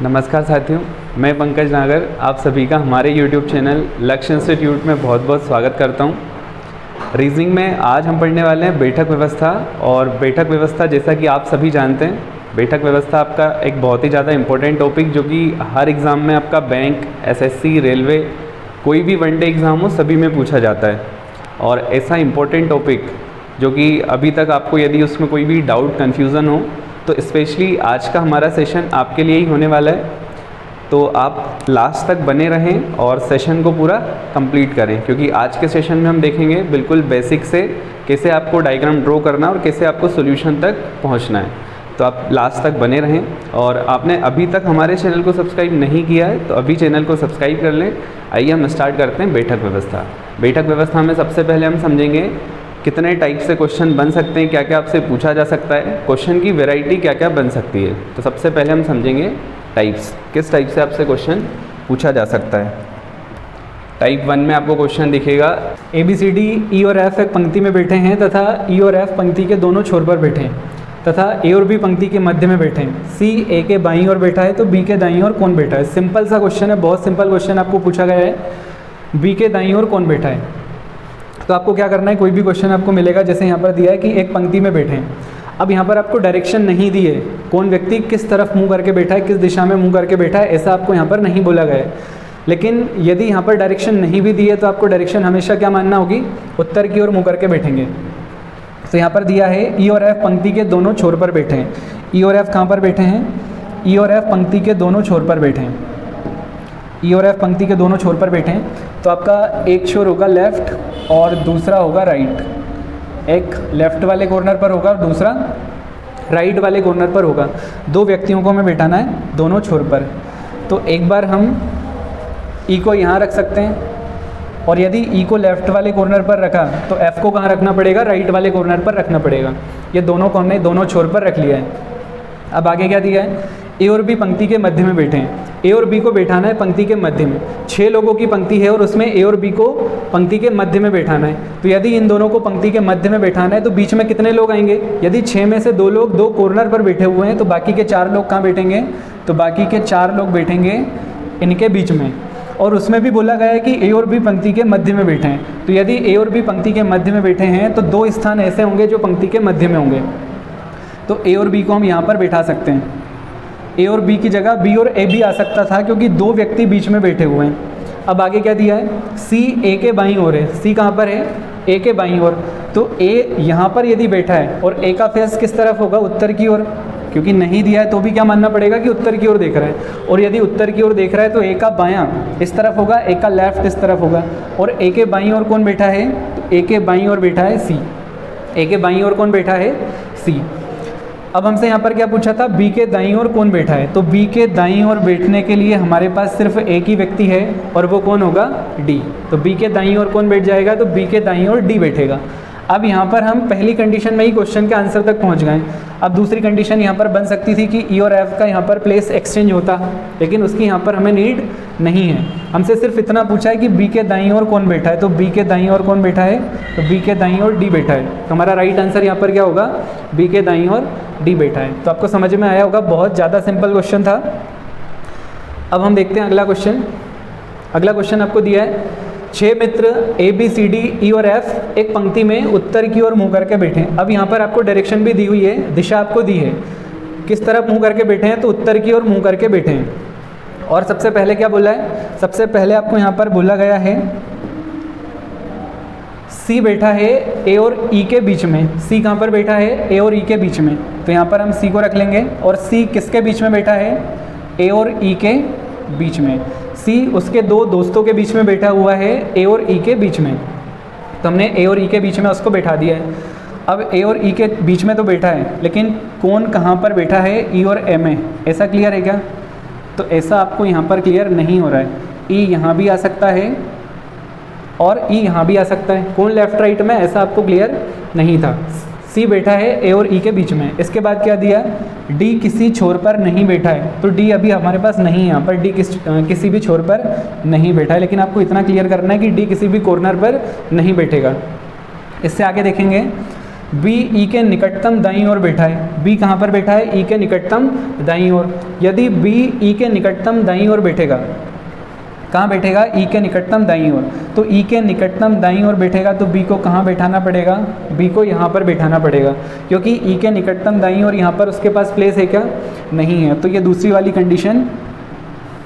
नमस्कार साथियों, मैं पंकज नागर आप सभी का हमारे YouTube चैनल लक्ष्य इंस्टीट्यूट में बहुत बहुत स्वागत करता हूं। रीजनिंग में आज हम पढ़ने वाले हैं बैठक व्यवस्था। और बैठक व्यवस्था जैसा कि आप सभी जानते हैं, बैठक व्यवस्था आपका एक बहुत ही ज़्यादा इम्पोर्टेंट टॉपिक जो कि हर एग्ज़ाम में आपका बैंक, SSC, रेलवे, कोई भी वनडे एग्ज़ाम हो सभी में पूछा जाता है। और ऐसा इम्पोर्टेंट टॉपिक जो कि अभी तक आपको यदि उसमें कोई भी डाउट, कन्फ्यूज़न हो तो स्पेशली आज का हमारा सेशन आपके लिए ही होने वाला है। तो आप लास्ट तक बने रहें और सेशन को पूरा कंप्लीट करें, क्योंकि आज के सेशन में हम देखेंगे बिल्कुल बेसिक से कैसे आपको डायग्राम ड्रॉ करना और कैसे आपको सॉल्यूशन तक पहुंचना है। तो आप लास्ट तक बने रहें। और आपने अभी तक हमारे चैनल को सब्सक्राइब नहीं किया है तो अभी चैनल को सब्सक्राइब कर लें। आइए हम स्टार्ट करते हैं बैठक व्यवस्था। बैठक व्यवस्था में सबसे पहले हम समझेंगे कितने टाइप से क्वेश्चन बन सकते हैं, क्या क्या आपसे पूछा जा सकता है, क्वेश्चन की वैरायटी क्या क्या बन सकती है। तो सबसे पहले हम समझेंगे टाइप्स, किस टाइप से आपसे क्वेश्चन पूछा जा सकता है। टाइप 1 में आपको क्वेश्चन दिखेगा ABCD, E और F एक पंक्ति में बैठे हैं तथा E और F पंक्ति के दोनों छोर पर बैठे हैं तथा A और B पंक्ति के मध्य में बैठे हैं। C A के बाईं ओर बैठा है तो B के दाईं ओर कौन बैठा है। सिंपल सा क्वेश्चन है, बहुत सिंपल क्वेश्चन आपको पूछा गया है, B के दाईं ओर कौन बैठा है। तो आपको क्या करना है, कोई भी क्वेश्चन आपको मिलेगा, जैसे यहाँ पर दिया है कि एक पंक्ति में बैठे हैं। अब यहाँ पर आपको डायरेक्शन नहीं दी है, कौन व्यक्ति किस तरफ मुंह करके बैठा है, किस दिशा में मुंह करके बैठा है, ऐसा आपको यहाँ पर नहीं बोला गया है। लेकिन यदि यहाँ पर डायरेक्शन नहीं भी दी है तो आपको डायरेक्शन हमेशा क्या मानना होगी, उत्तर की ओर मुँह करके बैठेंगे। तो यहाँ पर दिया है E और F पंक्ति के दोनों छोर पर बैठे हैं। E और F कहाँ पर बैठे हैं, E और F पंक्ति के दोनों छोर पर बैठे हैं। E और F पंक्ति के दोनों छोर पर बैठे हैं। तो आपका एक छोर होगा लेफ़्ट और दूसरा होगा राइट। एक लेफ़्ट वाले कॉर्नर पर होगा और दूसरा राइट वाले कॉर्नर पर होगा। दो व्यक्तियों को हमें बैठाना है दोनों छोर पर। तो एक बार हम E को यहाँ रख सकते हैं, और यदि E को लेफ़्ट वाले कॉर्नर पर रखा तो F को कहाँ रखना पड़ेगा, राइट वाले कॉर्नर पर रखना पड़ेगा। ये दोनों को हमने दोनों छोर पर रख लिया है। अब आगे क्या दिया है, A और B पंक्ति के मध्य में बैठे हैं। A और B को बैठाना है पंक्ति के मध्य में। 6 लोगों की पंक्ति है और उसमें A और B को पंक्ति के मध्य में बैठाना है। तो यदि इन दोनों को पंक्ति के मध्य में बैठाना है तो बीच में कितने लोग आएंगे, यदि 6 में से 2 लोग 2 कॉर्नर पर बैठे हुए हैं तो बाकी के 4 लोग कहाँ बैठेंगे, तो बाकी के 4 लोग बैठेंगे इनके बीच में। और उसमें भी बोला गया है कि A और B पंक्ति के मध्य में बैठे हैं। तो यदि A और B पंक्ति के मध्य में बैठे हैं तो 2 स्थान ऐसे होंगे जो पंक्ति के मध्य में होंगे। तो A और B को हम यहाँ पर बैठा सकते हैं। A और B की जगह B और A भी आ सकता था, क्योंकि 2 व्यक्ति बीच में बैठे हुए हैं। अब आगे क्या दिया है, C A के बाईं ओर है। C कहाँ पर है, A के बाईं ओर। तो A यहाँ पर यदि बैठा है और A का फेस किस तरफ होगा, उत्तर की ओर, क्योंकि नहीं दिया है तो भी क्या मानना पड़ेगा कि उत्तर की ओर देख रहा है। और यदि उत्तर की ओर देख रहा है तो A का बायां इस तरफ होगा, A का लेफ्ट इस तरफ होगा। और A के बाईं ओर कौन बैठा है, तो A के बाईं ओर बैठा है C। A के बाईं ओर कौन बैठा है, C। अब हमसे यहाँ पर क्या पूछा था, B के दाईं ओर कौन बैठा है। तो B के दाईं ओर बैठने के लिए हमारे पास सिर्फ एक ही व्यक्ति है और वो कौन होगा, D। तो B के दाईं ओर कौन बैठ जाएगा, तो B के दाईं ओर D बैठेगा। अब यहाँ पर हम पहली कंडीशन में ही क्वेश्चन के आंसर तक पहुँच गए। अब दूसरी कंडीशन यहाँ पर बन सकती थी कि E और F का यहाँ पर प्लेस एक्सचेंज होता, लेकिन उसकी यहाँ पर हमें नीड नहीं है। हमसे सिर्फ इतना पूछा है कि B के दाईं ओर कौन बैठा है। तो B के दाईं ओर कौन बैठा है, तो B के दाईं ओर D बैठा है। तो हमारा राइट आंसर यहाँ पर क्या होगा, B के दाईं ओर D बैठा है। तो आपको समझ में आया होगा, बहुत ज़्यादा सिंपल क्वेश्चन था। अब हम देखते हैं अगला क्वेश्चन। अगला क्वेश्चन आपको दिया है, 6 मित्र ABCD E और F एक पंक्ति में उत्तर की ओर मुंह करके बैठे हैं। अब यहाँ पर आपको डायरेक्शन भी दी हुई है, दिशा आपको दी है, किस तरफ मुंह करके बैठे हैं, तो उत्तर की ओर मुंह करके बैठे हैं। और सबसे पहले क्या बोला है, सबसे पहले आपको यहाँ पर बोला गया है C बैठा है A और E के बीच में। C कहाँ पर बैठा है, A और E के बीच में। तो यहाँ पर हम C को रख लेंगे। और C किसके बीच में बैठा है, A और E के बीच में। C उसके 2 दोस्तों के बीच में बैठा हुआ है, A और E के बीच में। तो हमने A और E के बीच में उसको बैठा दिया है। अब A और E के बीच में तो बैठा है, लेकिन कौन कहाँ पर बैठा है, E और A में। ऐसा क्लियर है क्या, तो ऐसा आपको यहाँ पर क्लियर नहीं हो रहा है। E यहाँ भी आ सकता है और E यहाँ भी आ सकता है, कौन लेफ्ट राइट में, ऐसा आपको क्लियर नहीं था। C बैठा है A और E के बीच में। इसके बाद क्या दिया, D किसी छोर पर नहीं बैठा है। तो D अभी हमारे पास नहीं है, यहाँ पर D किसी भी छोर पर नहीं बैठा है, लेकिन आपको इतना क्लियर करना है कि D किसी भी कॉर्नर पर नहीं बैठेगा। इससे आगे देखेंगे, बी ई के निकटतम दाईं ओर बैठा है। बी कहाँ पर बैठा है? ई के निकटतम दाईं ओर। यदि बी ई के निकटतम दाईं ओर बैठेगा, कहाँ बैठेगा? ई के निकटतम दाईं ओर। तो ई के निकटतम दाईं ओर बैठेगा तो बी को कहाँ बैठाना पड़ेगा? बी को यहाँ पर बैठाना पड़ेगा, क्योंकि ई के निकटतम दाईं ओर यहाँ पर उसके पास प्लेस है क्या? नहीं है। तो ये दूसरी वाली कंडीशन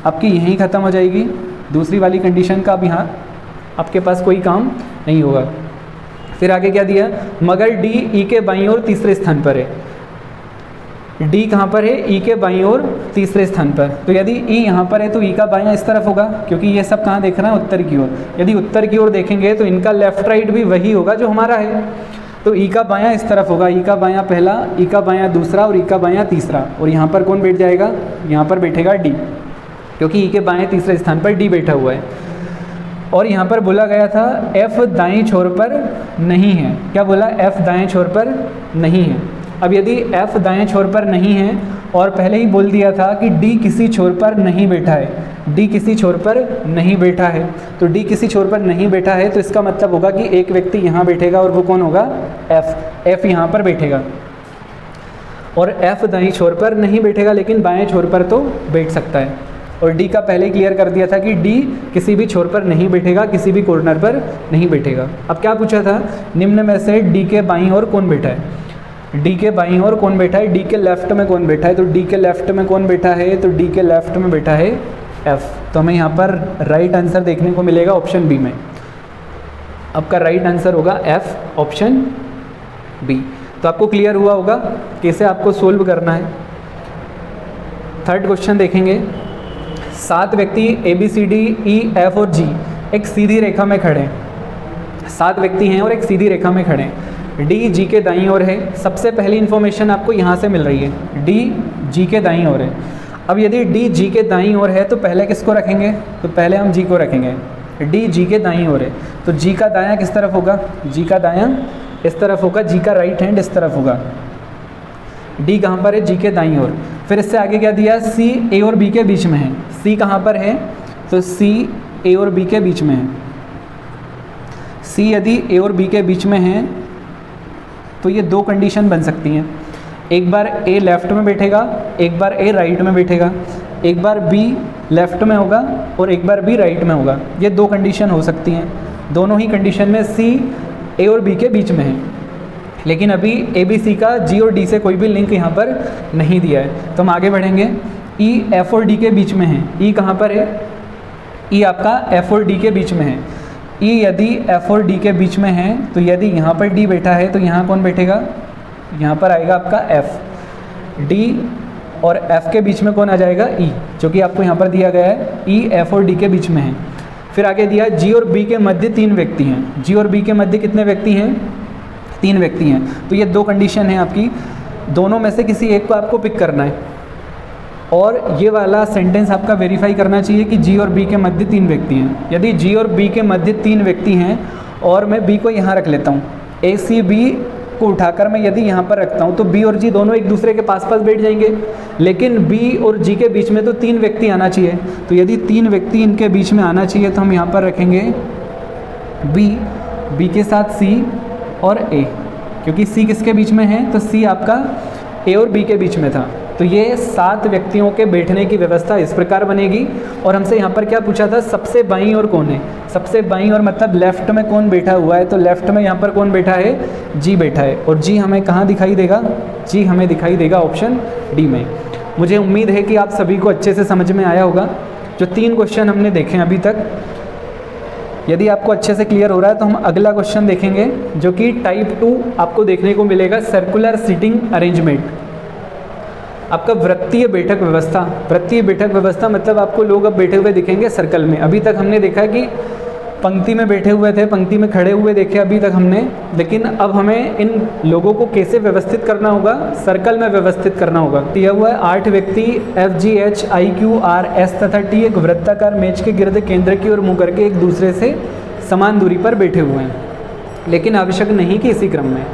आपकी यहीं ख़त्म हो जाएगी। दूसरी वाली कंडीशन का अब यहाँ आपके पास कोई काम नहीं होगा। फिर आगे क्या दिया? मगर डी ई के बाईं ओर तीसरे स्थान पर है। डी कहाँ पर है? ई के बाईं ओर तीसरे स्थान पर। तो यदि ई यहाँ पर है तो ई का बायां इस तरफ होगा, क्योंकि ये सब कहाँ देख रहा है? उत्तर की ओर। यदि उत्तर की ओर देखेंगे तो इनका लेफ्ट राइट भी वही होगा जो हमारा है। तो ई का बायां इस तरफ होगा, ई का बायां पहला, ई का बायां दूसरा और ई का बायां तीसरा। और यहाँ पर कौन बैठ जाएगा? यहाँ पर बैठेगा डी, क्योंकि ई के बाएं तीसरे स्थान पर डी बैठा हुआ है। और यहाँ पर बोला गया था F दाएं छोर पर नहीं है। क्या बोला? F दाएं छोर पर नहीं है। अब यदि F दाएं छोर पर नहीं है और पहले ही बोल दिया था कि D किसी छोर पर नहीं बैठा है, D किसी छोर पर नहीं बैठा है, तो D किसी छोर पर नहीं बैठा है तो इसका मतलब होगा कि एक व्यक्ति यहाँ बैठेगा और वो कौन होगा? F यहाँ पर बैठेगा। और F दाएं छोर पर नहीं बैठेगा लेकिन बाएं छोर पर तो बैठ सकता है। और डी का पहले क्लियर कर दिया था कि डी किसी भी छोर पर नहीं बैठेगा, किसी भी कॉर्नर पर नहीं बैठेगा। अब क्या पूछा था? निम्न में से डी के बाईं ओर कौन बैठा है? डी के बाईं ओर कौन बैठा है? डी के लेफ्ट में कौन बैठा है? तो डी के लेफ्ट में कौन बैठा है? तो डी के लेफ्ट में बैठा है एफ। तो हमें यहाँ पर राइट आंसर देखने को मिलेगा ऑप्शन बी में। आपका राइट आंसर होगा एफ, ऑप्शन बी। तो आपको क्लियर हुआ होगा कैसे आपको सोल्व करना है। थर्ड क्वेश्चन देखेंगे। 7 व्यक्ति A B C D E F और जी एक सीधी रेखा में खड़े हैं। 7 व्यक्ति हैं और एक सीधी रेखा में खड़े हैं। डी जी के दाईं ओर है। सबसे पहली इन्फॉर्मेशन आपको यहाँ से मिल रही है, डी जी के दाईं ओर है। अब यदि डी जी के दाईं ओर है तो पहले किसको रखेंगे? तो पहले हम जी को रखेंगे। डी जी के दाईं ओर है तो जी का दायां किस तरफ होगा? जी का दायां इस तरफ होगा, जी का राइट हैंड इस तरफ होगा। डी कहाँ पर है? जी के दाईं ओर। फिर इससे आगे क्या दिया? सी ए और बी के बीच में है। सी कहाँ पर है? तो सी ए और बी के बीच में है। सी यदि ए और बी के बीच में है तो ये 2 कंडीशन बन सकती हैं। एक बार ए लेफ्ट में बैठेगा, एक बार ए राइट में बैठेगा, एक बार बी लेफ्ट में होगा और एक बार बी राइट में होगा। ये 2 कंडीशन हो सकती हैं। दोनों ही कंडीशन में सी ए और बी के बीच में है, लेकिन अभी ए बी सी का जी और डी से कोई भी लिंक यहाँ पर नहीं दिया है। तो हम आगे बढ़ेंगे। ई एफ और डी के बीच में है। ई कहाँ पर है? ई आपका एफ और डी के बीच में है। ई यदि एफ और डी के बीच में है तो यदि यहाँ पर डी बैठा है तो यहाँ कौन बैठेगा? यहाँ पर आएगा आपका एफ। डी और एफ के बीच में कौन आ जाएगा? ई, जो कि आपको यहाँ पर दिया गया है। ई एफ और डी के बीच में है। फिर आगे दिया जी और बी के मध्य 3 व्यक्ति हैं। जी और बी के मध्य कितने व्यक्ति हैं? 3 व्यक्ति हैं। तो ये 2 कंडीशन है आपकी, दोनों में से किसी एक को आपको पिक करना है। और ये वाला सेंटेंस आपका वेरीफाई करना चाहिए कि जी और बी के मध्य 3 व्यक्ति हैं। यदि जी और बी के मध्य 3 व्यक्ति हैं और मैं बी को यहाँ रख लेता हूँ, ए सी बी को उठाकर मैं यदि यहाँ पर रखता हूँ तो बी और जी दोनों एक दूसरे के पास पास बैठ जाएंगे, लेकिन बी और जी के बीच में तो 3 व्यक्ति आना चाहिए। तो यदि 3 व्यक्ति इनके बीच में आना चाहिए तो हम यहाँ पर रखेंगे बी के साथ सी और ए, क्योंकि सी किसके बीच में है? तो सी आपका ए और बी के बीच में था। तो ये 7 व्यक्तियों के बैठने की व्यवस्था इस प्रकार बनेगी। और हमसे यहाँ पर क्या पूछा था? सबसे बाईं ओर कौन है? सबसे बाईं ओर मतलब लेफ्ट में कौन बैठा हुआ है? तो लेफ्ट में यहाँ पर कौन बैठा है? जी बैठा है। और जी हमें कहाँ दिखाई देगा? जी हमें दिखाई देगा ऑप्शन डी में। मुझे उम्मीद है कि आप सभी को अच्छे से समझ में आया होगा। जो 3 क्वेश्चन हमने देखे अभी तक, यदि आपको अच्छे से क्लियर हो रहा है तो हम अगला क्वेश्चन देखेंगे, जो कि टाइप 2 आपको देखने को मिलेगा, सर्कुलर सीटिंग अरेंजमेंट। आपका वृत्तीय बैठक व्यवस्था। वृत्तीय बैठक व्यवस्था मतलब आपको लोग अब बैठे हुए दिखेंगे सर्कल में। अभी तक हमने देखा कि पंक्ति में बैठे हुए थे, पंक्ति में खड़े हुए देखे अभी तक हमने, लेकिन अब हमें इन लोगों को कैसे व्यवस्थित करना होगा? सर्कल में व्यवस्थित करना होगा। दिया हुआ है 8 व्यक्ति F G H I Q R S तथा टी एक वृत्ताकार मेज के गिर्द केंद्र की ओर मुँह करके एक दूसरे से समान दूरी पर बैठे हुए हैं, लेकिन आवश्यक नहीं कि इसी क्रम में।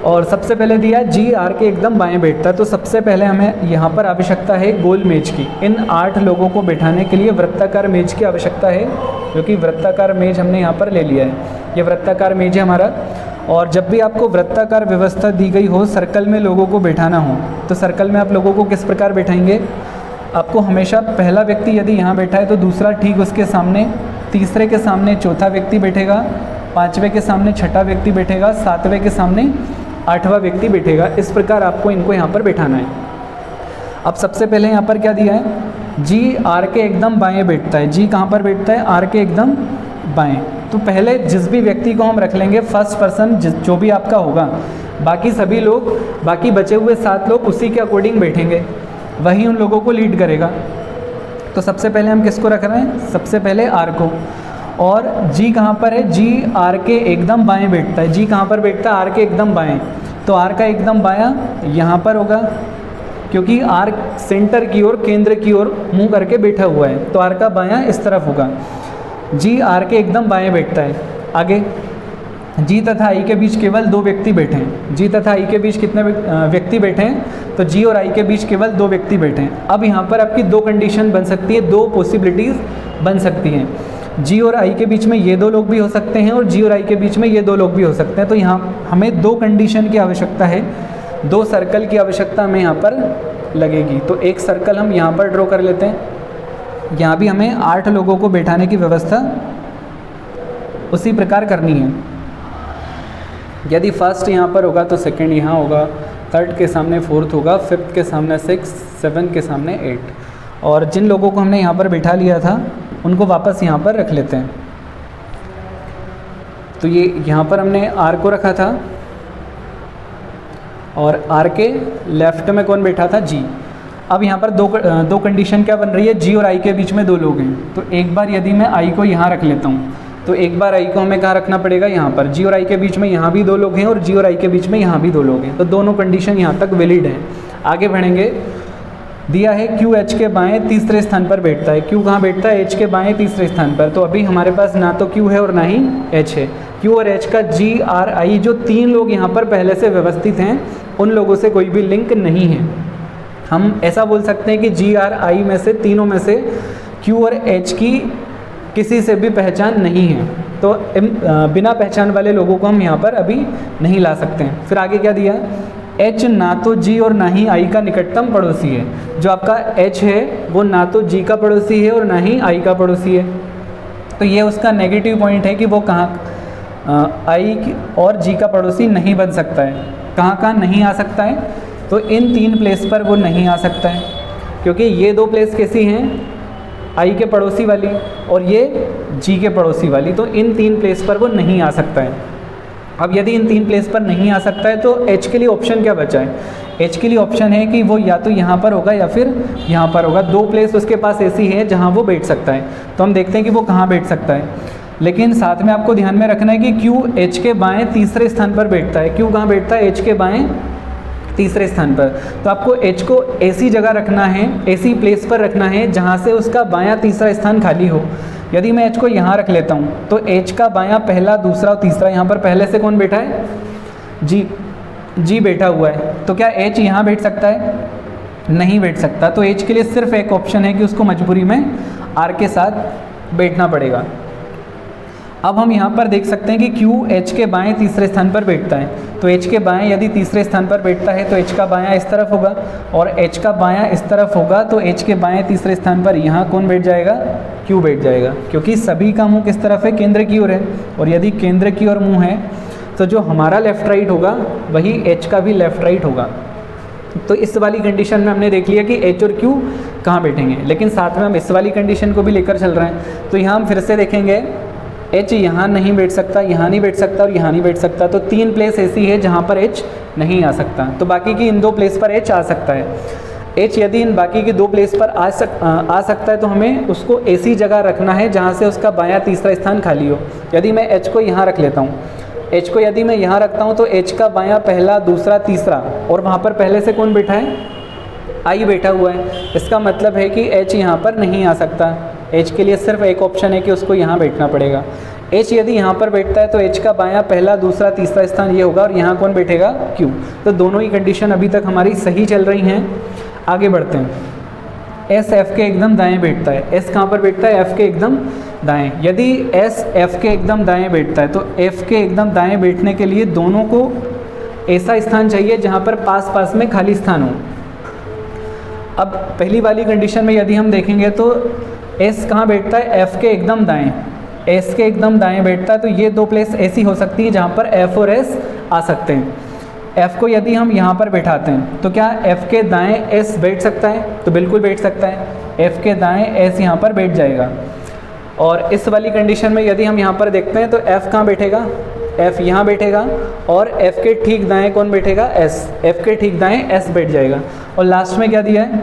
और सबसे पहले दिया जी आर के एकदम बाएं बैठता है। तो सबसे पहले हमें यहाँ पर आवश्यकता है गोल मेज की। इन 8 लोगों को बैठाने के लिए वृत्ताकार मेज की आवश्यकता है, क्योंकि वृत्ताकार मेज हमने यहाँ पर ले लिया है। ये वृत्ताकार मेज है हमारा। और जब भी आपको वृत्ताकार व्यवस्था दी गई हो, सर्कल में लोगों को बैठाना हो, तो सर्कल में आप लोगों को किस प्रकार बैठाएंगे? आपको हमेशा पहला व्यक्ति यदि यहाँ बैठा है तो दूसरा ठीक उसके सामने, तीसरे के सामने चौथा व्यक्ति बैठेगा, पाँचवें के सामने छठा व्यक्ति बैठेगा, सातवें के सामने आठवां व्यक्ति बैठेगा। इस प्रकार आपको इनको यहाँ पर बैठाना है। अब सबसे पहले यहाँ पर क्या दिया है? जी आर के एकदम बाएं बैठता है। जी कहाँ पर बैठता है? आर के एकदम बाएं। तो पहले जिस भी व्यक्ति को हम रख लेंगे फर्स्ट पर्सन जो भी आपका होगा, बाकी सभी लोग, बाकी बचे हुए 7 लोग उसी के अकॉर्डिंग बैठेंगे, वही उन लोगों को लीड करेगा। तो सबसे पहले हम किसको रख रहे हैं? सबसे पहले आर को। और जी कहाँ पर है? जी आर के एकदम बाएं बैठता है। जी कहाँ पर बैठता है? आर के एकदम बाएं। तो आर का एकदम बायां यहाँ पर होगा, क्योंकि आर सेंटर की ओर, केंद्र की ओर मुंह करके बैठा हुआ है, तो आर का बायां इस तरफ होगा। जी आर के एकदम बाएं बैठता है। आगे जी तथा आई के बीच केवल 2 व्यक्ति बैठे हैं। जी तथा आई के बीच कितने व्यक्ति बैठे हैं? तो जी और आई के बीच केवल 2 व्यक्ति बैठे हैं। अब यहाँ पर आपकी 2 कंडीशन बन सकती है, 2 पॉसिबिलिटीज़ बन सकती हैं। जी और आई के बीच में ये 2 लोग भी हो सकते हैं और जी और आई के बीच में ये 2 लोग भी हो सकते हैं। तो यहाँ हमें 2 कंडीशन की आवश्यकता है, 2 सर्कल की आवश्यकता हमें यहाँ पर लगेगी। तो एक सर्कल हम यहाँ पर ड्रॉ कर लेते हैं। यहाँ भी हमें 8 लोगों को बैठाने की व्यवस्था उसी प्रकार करनी है। यदि फर्स्ट यहाँ पर होगा तो सेकंड यहाँ होगा, थर्ड के सामने 4th होगा, 5th के सामने 6, 7 के सामने 8। और जिन लोगों को हमने यहाँ पर बैठा लिया था उनको वापस यहाँ पर रख लेते हैं। तो ये यहाँ पर हमने आर को रखा था और आर के लेफ्ट में कौन बैठा था? जी। अब यहाँ पर दो कंडीशन क्या बन रही है? जी और आई के बीच में 2 लोग हैं। तो एक बार यदि मैं आई को यहाँ रख लेता हूँ तो एक बार आई को हमें कहाँ रखना पड़ेगा? यहाँ पर। जी और आई के बीच में यहाँ भी 2 लोग हैं और जी और आई के बीच में यहाँ भी 2 लोग हैं। तो दोनों कंडीशन यहाँ तक वैलिड हैं। आगे बढ़ेंगे। दिया है क्यू एच के बाएं तीसरे स्थान पर बैठता है। क्यू कहाँ बैठता है? एच के बाएं तीसरे स्थान पर। तो अभी हमारे पास ना तो क्यू है और ना ही एच है। क्यू और एच का जी आर आई जो 3 लोग यहाँ पर पहले से व्यवस्थित हैं, उन लोगों से कोई भी लिंक नहीं है। हम ऐसा बोल सकते हैं कि जी आर आई में से, तीनों में से क्यू और एच की किसी से भी पहचान नहीं है। तो बिना पहचान वाले लोगों को हम यहाँ पर अभी नहीं ला सकते हैं। फिर आगे क्या दिया? एच ना तो जी और ना ही आई का निकटतम पड़ोसी है। जो आपका एच है वो ना तो जी का पड़ोसी है और ना ही आई का पड़ोसी है। तो ये उसका नेगेटिव पॉइंट है कि वो कहाँ आई और जी का पड़ोसी नहीं बन सकता है। कहाँ कहाँ नहीं आ सकता है? तो इन 3 प्लेस पर वो नहीं आ सकता है, क्योंकि ये 2 प्लेस कैसी हैं? आई के पड़ोसी वाली और ये जी के पड़ोसी वाली। तो इन 3 प्लेस पर वो नहीं आ सकता है। अब यदि इन 3 प्लेस पर नहीं आ सकता है तो एच के लिए ऑप्शन क्या बचा है? एच के लिए ऑप्शन है कि वो या तो यहाँ पर होगा या फिर यहाँ पर होगा। 2 प्लेस उसके पास ऐसी है जहाँ वो बैठ सकता है। तो हम देखते हैं कि वो कहाँ बैठ सकता है। लेकिन साथ में आपको ध्यान में रखना है कि क्यू एच के बाएं तीसरे स्थान पर बैठता है। क्यू कहाँ बैठता है? एच के बाएं तीसरे स्थान पर। तो आपको एच को ऐसी जगह रखना है, ऐसी प्लेस पर रखना है जहाँ से उसका बायां तीसरा स्थान खाली हो। यदि मैं एच को यहाँ रख लेता हूँ तो एच का बायां पहला, दूसरा और तीसरा, यहाँ पर पहले से कौन बैठा है? जी बैठा हुआ है। तो क्या एच यहाँ बैठ सकता है? नहीं बैठ सकता। तो एच के लिए सिर्फ एक ऑप्शन है कि उसको मजबूरी में आर के साथ बैठना पड़ेगा। अब हम यहाँ पर देख सकते हैं कि क्यू एच के बाएं तीसरे स्थान पर बैठता है। तो एच के बाएं यदि तीसरे स्थान पर बैठता है तो एच का बायां इस तरफ होगा और एच का बायां इस तरफ होगा। तो एच के बाएं तीसरे स्थान पर यहाँ कौन बैठ जाएगा? क्यू बैठ जाएगा, क्योंकि सभी का मुंह किस तरफ है? केंद्र की ओर है। और यदि केंद्र की ओर मुंह है तो जो हमारा लेफ्ट राइट होगा वही एच का भी लेफ्ट राइट होगा। तो इस वाली कंडीशन में हमने देख लिया कि एच और क्यू कहाँ बैठेंगे, लेकिन साथ में हम इस वाली कंडीशन को भी लेकर चल रहे हैं। तो यहाँ हम फिर से देखेंगे, एच यहाँ नहीं बैठ सकता, यहाँ नहीं बैठ सकता और यहाँ नहीं बैठ सकता। तो 3 प्लेस ऐसी है जहाँ पर एच नहीं आ सकता। तो बाकी की इन 2 प्लेस पर एच आ सकता है। एच यदि इन बाकी की 2 प्लेस पर आ सकता है तो हमें उसको ऐसी जगह रखना है जहाँ से उसका बायां तीसरा स्थान खाली हो। यदि मैं एच को यहाँ रख लेता हूँ, एच को यदि मैं यहाँ रखता हूँ तो एच का बायां पहला, दूसरा, तीसरा और वहाँ पर पहले से कौन बैठा है? आई बैठा हुआ है। इसका मतलब है कि एच यहाँ पर नहीं आ सकता। एच के लिए सिर्फ एक ऑप्शन है कि उसको यहाँ बैठना पड़ेगा। एच यदि यहाँ पर बैठता है तो एच का बायां पहला, दूसरा, तीसरा स्थान ये होगा और यहाँ कौन बैठेगा? क्यू। तो दोनों ही कंडीशन अभी तक हमारी सही चल रही हैं। आगे बढ़ते हैं। एस एफ के एकदम दाएं बैठता है। एस कहाँ पर बैठता है? एफ के एकदम दाएं। यदि एस एफ के एकदम दाएं बैठता है तो एफ के एकदम दाएं बैठने के लिए दोनों को ऐसा स्थान चाहिए जहाँ पर पास पास में खाली स्थान हो। अब पहली वाली कंडीशन में यदि हम देखेंगे तो एस कहाँ बैठता है? एफ के एकदम दाएं। एस के एकदम दाएं बैठता है तो ये दो प्लेस ऐसी हो सकती है जहाँ पर एफ और एस आ सकते हैं। एफ को यदि हम यहाँ पर बैठाते हैं तो क्या एफ के दाएं एस बैठ सकता है? तो बिल्कुल बैठ सकता है। एफ के दाएं एस यहाँ पर बैठ जाएगा। और इस वाली कंडीशन में यदि हम यहाँ पर देखते हैं तो एफ कहाँ बैठेगा? एफ यहाँ बैठेगा और एफ के ठीक दाएं कौन बैठेगा? एस। एफ के ठीक दाएं एस बैठ जाएगा। और लास्ट में क्या दिया है?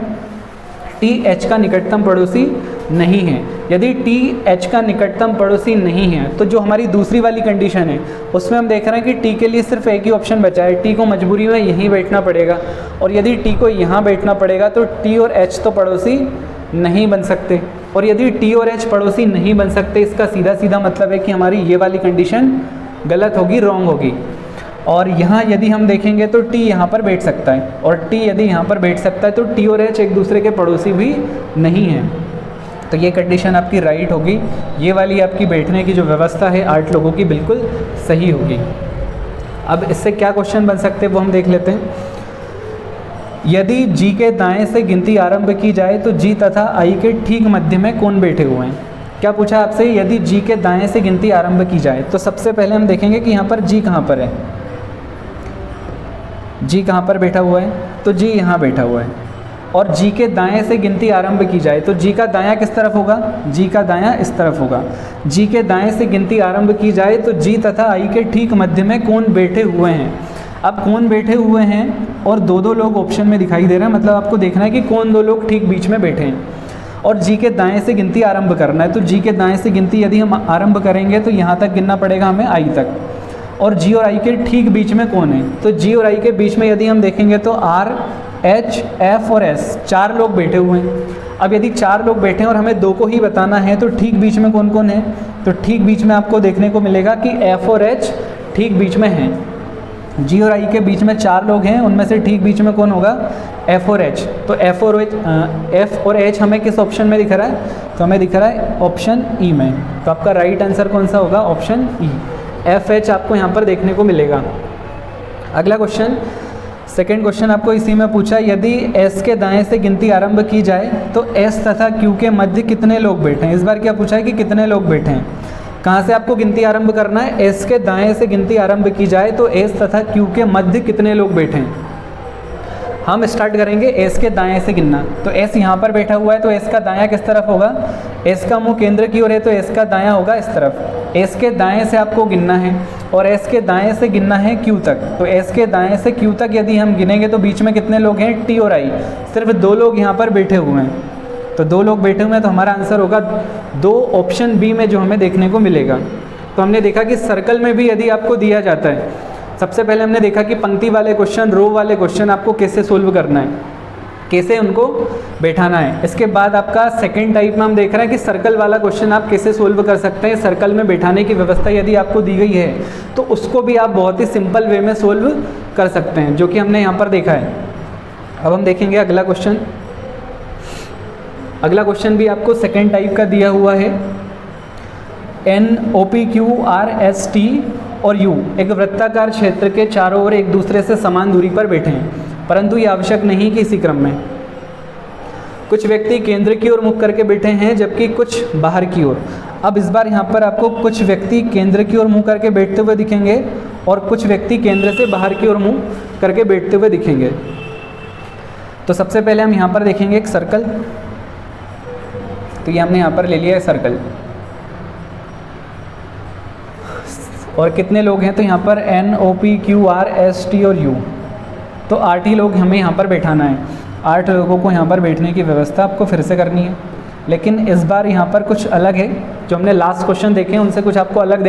टी एच का निकटतम पड़ोसी नहीं है। यदि टी एच का निकटतम पड़ोसी नहीं है तो जो हमारी दूसरी वाली कंडीशन है उसमें हम देख रहे हैं कि टी के लिए सिर्फ एक ही ऑप्शन बचा है। टी को मजबूरी में यहीं बैठना पड़ेगा और यदि टी को यहाँ बैठना पड़ेगा तो टी और एच तो पड़ोसी नहीं बन सकते। और यदि टी और एच पड़ोसी नहीं बन सकते इसका सीधा सीधा मतलब है कि हमारी ये वाली कंडीशन गलत होगी, रॉन्ग होगी। और यहाँ यदि हम देखेंगे तो टी यहाँ पर बैठ सकता है और टी यदि यहाँ पर बैठ सकता है तो टी और एच एक दूसरे के पड़ोसी भी नहीं हैं। तो ये कंडीशन आपकी राइट होगी। ये वाली आपकी बैठने की जो व्यवस्था है 8 लोगों की बिल्कुल सही होगी। अब इससे क्या क्वेश्चन बन सकते हैं वो हम देख लेते हैं। यदि जी के दाएं से गिनती आरंभ की जाए तो जी तथा आई के ठीक मध्य में कौन बैठे हुए हैं? क्या पूछा आपसे? यदि जी के दाएं से गिनती आरंभ की जाए तो सबसे पहले हम देखेंगे कि यहाँ पर जी कहाँ पर है। जी कहाँ पर बैठा हुआ है? तो जी यहाँ बैठा हुआ है। और जी के दाएं से गिनती आरंभ की जाए तो जी का दायां किस तरफ होगा? जी का दायां इस तरफ होगा। जी के दाएं से गिनती आरंभ की जाए तो जी तथा आई के ठीक मध्य में कौन बैठे हुए हैं? अब कौन बैठे हुए हैं और दो दो लोग ऑप्शन में दिखाई दे रहे हैं, मतलब आपको देखना है कि कौन दो लोग ठीक बीच में बैठे हैं। और जी के दाएं से गिनती आरंभ करना है तो जी के दाएं से गिनती यदि हम आरंभ करेंगे तो यहाँ तक गिनना पड़ेगा हमें आई तक। और जी और आई के ठीक बीच में कौन है? तो जी और आई के बीच में यदि हम देखेंगे तो आर, एच, एफ और एस 4 लोग बैठे हुए हैं। अब यदि 4 लोग बैठे हैं और हमें 2 को ही बताना है तो ठीक बीच में कौन कौन है? तो ठीक बीच में आपको देखने को मिलेगा कि एफ और एच ठीक बीच में हैं। जी और आई के बीच में 4 लोग हैं, उनमें से ठीक बीच में कौन होगा? एफ और एच। तो एफ और एच हमें किस ऑप्शन में दिख रहा है? तो हमें दिख रहा है ऑप्शन ई में। तो आपका राइट आंसर कौन सा होगा? Option E. एफ एच आपको यहाँ पर देखने को मिलेगा। अगला क्वेश्चन, सेकेंड क्वेश्चन आपको इसी में पूछा, यदि एस के दाएं से गिनती आरंभ की जाए तो एस तथा क्यू के मध्य कितने लोग बैठे हैं? इस बार क्या पूछा है कि कितने लोग बैठे हैं। कहाँ से आपको गिनती आरंभ करना है? एस के दाएं से गिनती आरंभ की जाए तो एस तथा क्यू के मध्य कितने लोग बैठे हैं। हम स्टार्ट करेंगे एस के दाएं से गिनना। तो एस यहाँ पर बैठा हुआ है तो एस का दायां किस तरफ होगा? एस का मुंह केंद्र की ओर है तो एस का दायां होगा इस तरफ। एस के दाएं से आपको गिनना है और एस के दाएं से गिनना है क्यू तक। तो एस के दाएं से क्यू तक यदि हम गिनेंगे तो बीच में कितने लोग हैं? टी और आई। सिर्फ 2 लोग यहाँ पर बैठे हुए हैं। तो 2 लोग बैठे हुए हैं तो हमारा आंसर होगा 2 ऑप्शन बी में जो हमें देखने को मिलेगा। तो हमने देखा कि सर्कल में भी यदि आपको दिया जाता है, सबसे पहले हमने देखा कि पंक्ति वाले क्वेश्चन, रो वाले क्वेश्चन आपको कैसे सोल्व करना है, कैसे उनको बैठाना है। इसके बाद आपका सेकंड टाइप में हम देख रहे हैं कि सर्कल वाला क्वेश्चन आप कैसे सोल्व कर सकते हैं। सर्कल में बैठाने की व्यवस्था यदि आपको दी गई है तो उसको भी आप बहुत ही सिंपल वे में सोल्व कर सकते हैं, जो कि हमने यहाँ पर देखा है। अब हम देखेंगे अगला क्वेश्चन। अगला क्वेश्चन भी आपको सेकेंड टाइप का दिया हुआ है। N, O, P, Q, R, S, T और यू एक वृत्ताकार क्षेत्र के चारों ओर एक दूसरे से समान दूरी पर बैठे हैं, परंतु ये आवश्यक नहीं कि इसी क्रम में। कुछ व्यक्ति केंद्र की ओर मुख करके बैठे हैं जबकि कुछ बाहर की ओर। अब इस बार यहाँ पर आपको कुछ व्यक्ति केंद्र की ओर मुँह करके बैठते हुए दिखेंगे और कुछ व्यक्ति केंद्र से बाहर की ओर मुँह करके बैठते हुए दिखेंगे। तो सबसे पहले हम यहाँ पर देखेंगे एक सर्कल। तो ये हमने यहाँ पर ले लिया है सर्कल। और कितने लोग हैं? तो यहाँ पर N, O, P, Q, R, S, T और यू। तो 8 ही लोग हमें यहाँ पर बैठाना है। 8 लोगों को यहाँ पर बैठने की व्यवस्था आपको फिर से करनी है, लेकिन इस बार यहाँ पर कुछ अलग है। जो हमने लास्ट क्वेश्चन देखे हैं उनसे कुछ आपको अलग